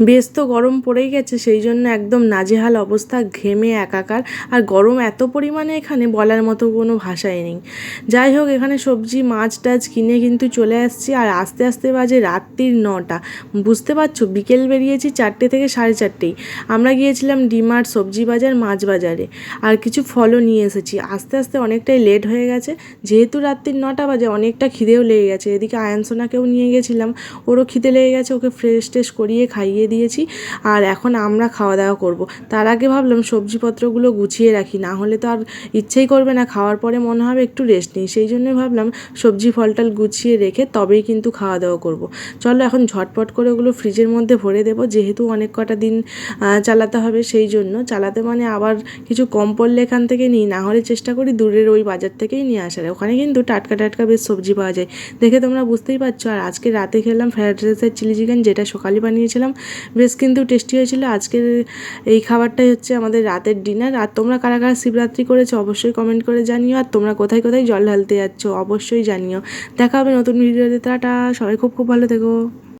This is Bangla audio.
বেশ তো গরম পড়েই গেছে, সেই জন্য একদম নাজেহাল অবস্থা, ঘেমে একাকার। আর গরম এত পরিমাণে এখানে বলার মতো কোনো ভাষাই নেই। যাই হোক, এখানে সবজি মাছ টাছ কিনে কিন্তু চলে আসছি, আর আস্তে আস্তে বাজে রাত্রির 9টা। বুঝতে পারছো, বিকেল বেরিয়েছি 4টে থেকে 4:30। আমরা গিয়েছিলাম ডিমার্ট, সবজি বাজার, মাছ বাজারে, আর কিছু ফলও নিয়ে এসেছি। আস্তে আস্তে অনেকটাই লেট হয়ে গেছে, যেহেতু রাত্রির 9টা বাজে, অনেকটা খিদেও লেগে গেছে। এদিকে আয়ানসোনাকেও নিয়ে গেছিলাম, ওরও খিদে লেগে গেছে, ওকে ফ্রেশ ট্রেশ করিয়ে খাইয়ে দিয়েছি। আর এখন আমরা খাওয়া দাওয়া করব। তার আগে ভাবলাম সবজিপত্রগুলো গুছিয়ে রাখি, না হলে তো আর ইচ্ছেই করবে না, খাওয়ার পরে মনে হবে একটু রেস্ট নিই। সেই জন্যই ভাবলাম সবজি ফলটাল গুছিয়ে রেখে তবেই কিন্তু খাওয়া দাওয়া করব। চলো এখন ঝটপট করে ওগুলো ফ্রিজের মধ্যে ভরে দেবো, যেহেতু অনেক কটা দিন চালাতে হবে, সেই জন্য চালাতে মানে আবার কিছু কম পড়লে এখান থেকে নিই, না হলে চেষ্টা করি দূরের ওই বাজার থেকেই নিয়ে আসার। ওখানে কিন্তু টাটকা টাটকা বেশ সবজি পাওয়া যায়, দেখে তোমরা বুঝতেই পারছো। আর আজকে রাতে খেলাম ফ্রায়েড রাইসের চিলি চিকেন, যেটা সকালে বানিয়েছিলাম, বেশ কিন্তু টেস্টি হয়েছিল। আজকের এই খাবারটাই হচ্ছে আমাদের রাতের ডিনার। আর তোমরা কারা কারা শিবরাত্রি করেছো অবশ্যই কমেন্ট করে জানিও, আর তোমরা কোথায় কোথায় জল ঢালতে যাচ্ছো অবশ্যই জানিও। দেখা হবে নতুন ভিডিওতে। টাটা, সবাই খুব খুব ভালো থেকো।